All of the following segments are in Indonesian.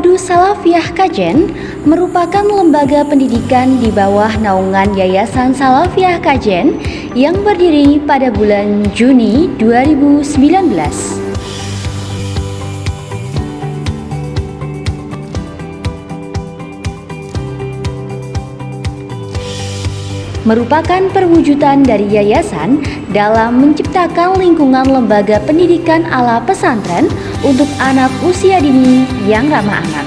Terpadu Salafiyah Kajen merupakan lembaga pendidikan di bawah naungan Yayasan Salafiyah Kajen yang berdiri pada bulan Juni 2019. Merupakan perwujudan dari yayasan dalam menciptakan lingkungan lembaga pendidikan ala pesantren untuk anak usia dini yang ramah anak.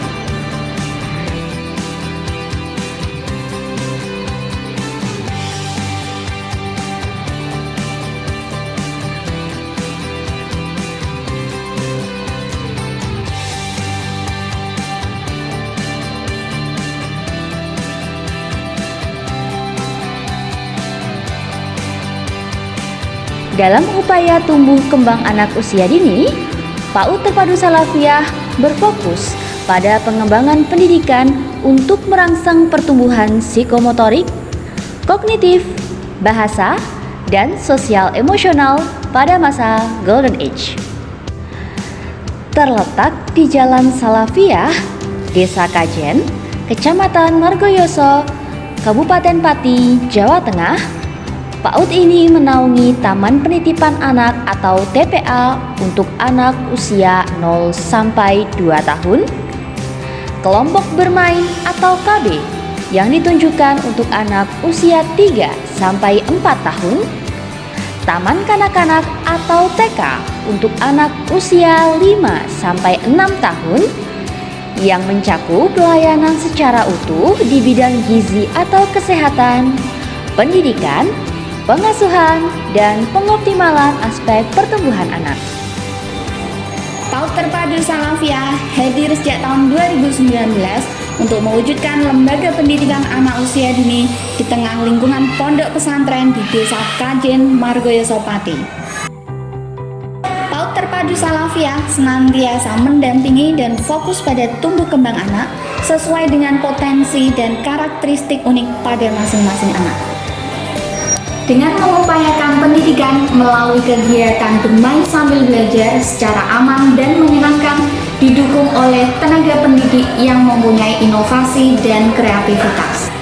Dalam upaya tumbuh kembang anak usia dini, PAUD Terpadu Salafiyah berfokus pada pengembangan pendidikan untuk merangsang pertumbuhan psikomotorik, kognitif, bahasa, dan sosial emosional pada masa Golden Age. Terletak di Jalan Salafiyah, Desa Kajen, Kecamatan Margoyoso, Kabupaten Pati, Jawa Tengah, PAUD ini menaungi Taman Penitipan Anak atau TPA untuk anak usia 0 sampai 2 tahun, kelompok bermain atau KB yang ditunjukkan untuk anak usia 3 sampai 4 tahun, taman kanak-kanak atau TK untuk anak usia 5 sampai 6 tahun yang mencakup pelayanan secara utuh di bidang gizi atau kesehatan, pendidikan, pengasuhan, dan pengoptimalan aspek pertumbuhan anak. PAUD Terpadu Salafiyah hadir sejak tahun 2019 untuk mewujudkan lembaga pendidikan anak usia dini di tengah lingkungan pondok pesantren di Desa Kajen, Margoyoso Pati. PAUD Terpadu Salafiyah senantiasa mendampingi dan fokus pada tumbuh kembang anak sesuai dengan potensi dan karakteristik unik pada masing-masing anak. Dengan mengupayakan pendidikan melalui kegiatan bermain sambil belajar secara aman dan menyenangkan, didukung oleh tenaga pendidik yang mempunyai inovasi dan kreativitas,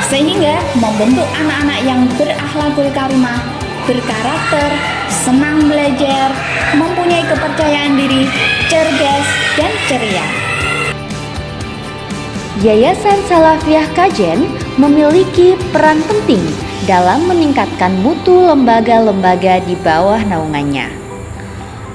sehingga membentuk anak-anak yang berakhlakul karimah, berkarakter, senang belajar, mempunyai kepercayaan diri, cerdas, dan ceria. Yayasan Salafiyah Kajen memiliki peran penting dalam meningkatkan mutu lembaga-lembaga di bawah naungannya.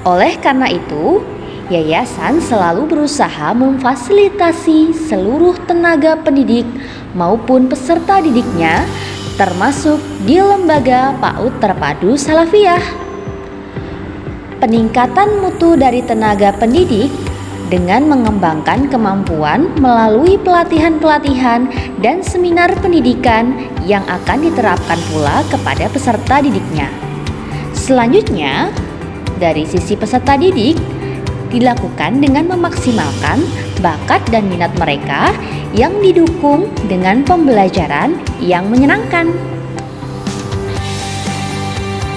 Oleh karena itu, yayasan selalu berusaha memfasilitasi seluruh tenaga pendidik maupun peserta didiknya, termasuk di lembaga PAUD Terpadu Salafiyah. Peningkatan mutu dari tenaga pendidik dengan mengembangkan kemampuan melalui pelatihan-pelatihan dan seminar pendidikan yang akan diterapkan pula kepada peserta didiknya. Selanjutnya, dari sisi peserta didik, dilakukan dengan memaksimalkan bakat dan minat mereka yang didukung dengan pembelajaran yang menyenangkan.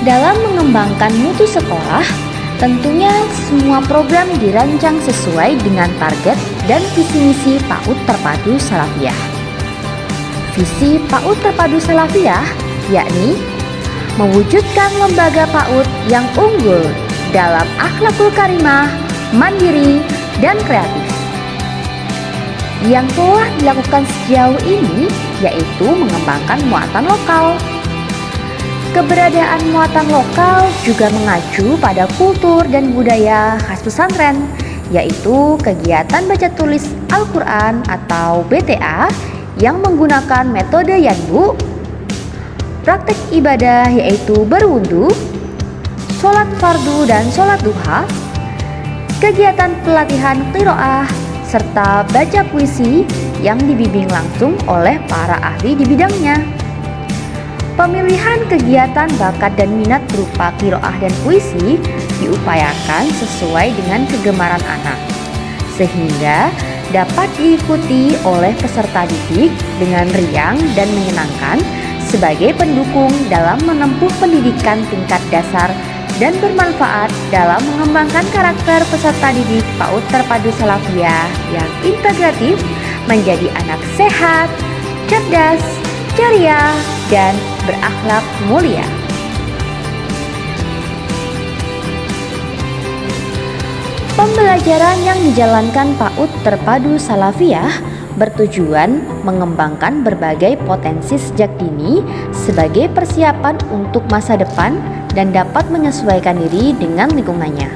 Dalam mengembangkan mutu sekolah, tentunya semua program dirancang sesuai dengan target dan visi misi PAUD Terpadu Salafiyah. Visi PAUD Terpadu Salafiyah yakni mewujudkan lembaga PAUD yang unggul dalam akhlakul karimah, mandiri, dan kreatif. Yang telah dilakukan sejauh ini yaitu mengembangkan muatan lokal. Keberadaan muatan lokal juga mengacu pada kultur dan budaya khas pesantren, yaitu kegiatan baca tulis Al-Quran atau BTA yang menggunakan metode Yanbu, praktek ibadah yaitu berwudu, sholat fardu dan sholat duha, kegiatan pelatihan qiraah, serta baca puisi yang dibimbing langsung oleh para ahli di bidangnya. Pemilihan kegiatan bakat dan minat berupa qiraah dan puisi diupayakan sesuai dengan kegemaran anak, sehingga dapat diikuti oleh peserta didik dengan riang dan menyenangkan sebagai pendukung dalam menempuh pendidikan tingkat dasar dan bermanfaat dalam mengembangkan karakter peserta didik PAUD Terpadu Salafiyah yang integratif menjadi anak sehat, cerdas, ceria, dan berakhlak mulia. Pembelajaran yang dijalankan PAUD Terpadu Salafiyah bertujuan mengembangkan berbagai potensi sejak dini sebagai persiapan untuk masa depan dan dapat menyesuaikan diri dengan lingkungannya.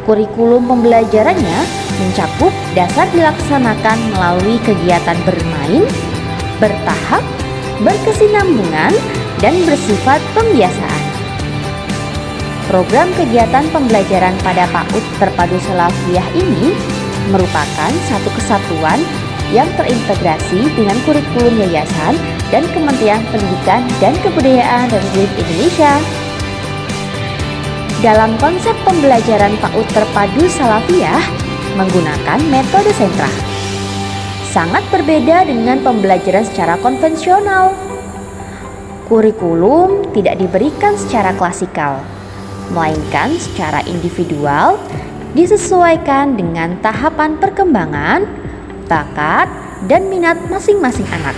Kurikulum pembelajarannya mencakup dasar dilaksanakan melalui kegiatan bermain, bertahap, berkesinambungan, dan bersifat pembiasaan. Program kegiatan pembelajaran pada PAUD Terpadu Salafiyah ini merupakan satu kesatuan yang terintegrasi dengan kurikulum yayasan dan Kementerian Pendidikan dan Kebudayaan Republik Indonesia. Dalam konsep pembelajaran PAUD Terpadu Salafiyah menggunakan metode sentra. Sangat berbeda dengan pembelajaran secara konvensional. Kurikulum tidak diberikan secara klasikal, melainkan secara individual, disesuaikan dengan tahapan perkembangan, bakat, dan minat masing-masing anak.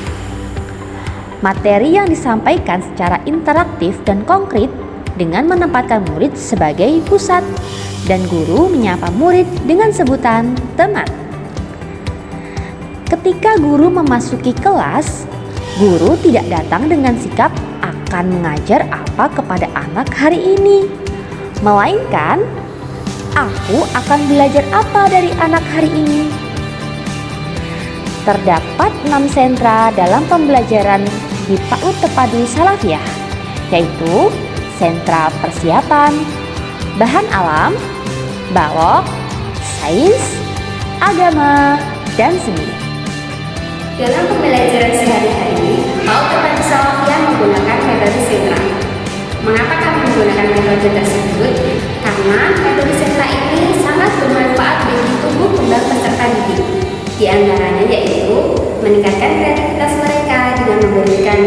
Materi yang disampaikan secara interaktif dan konkret dengan menempatkan murid sebagai pusat dan guru menyapa murid dengan sebutan teman. Ketika guru memasuki kelas, guru tidak datang dengan sikap akan mengajar apa kepada anak hari ini, melainkan aku akan belajar apa dari anak hari ini. Terdapat 6 sentra dalam pembelajaran di PAUD Terpadu Salafiyah, yaitu sentra persiapan, bahan alam, balok, sains, agama, dan seni. Dalam pembelajaran sehari-hari, PAUD Terpadu Salafiyah menggunakan metode sentra. Mengapa kami menggunakan metode tersebut? Karena metode sentra ini sangat bermanfaat bagi tumbuh kembang peserta didik. Di antaranya yaitu meningkatkan kreativitas mereka dengan memberikan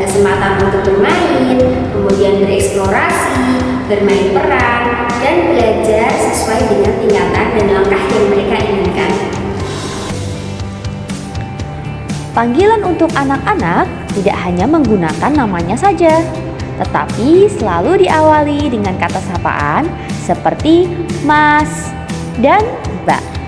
kesempatan untuk bermain, kemudian bereksplorasi, bermain peran, dan belajar sesuai dengan tingkatan dan langkah yang mereka inginkan. Panggilan untuk anak-anak tidak hanya menggunakan namanya saja, tetapi selalu diawali dengan kata sapaan seperti Mas dan Mbak.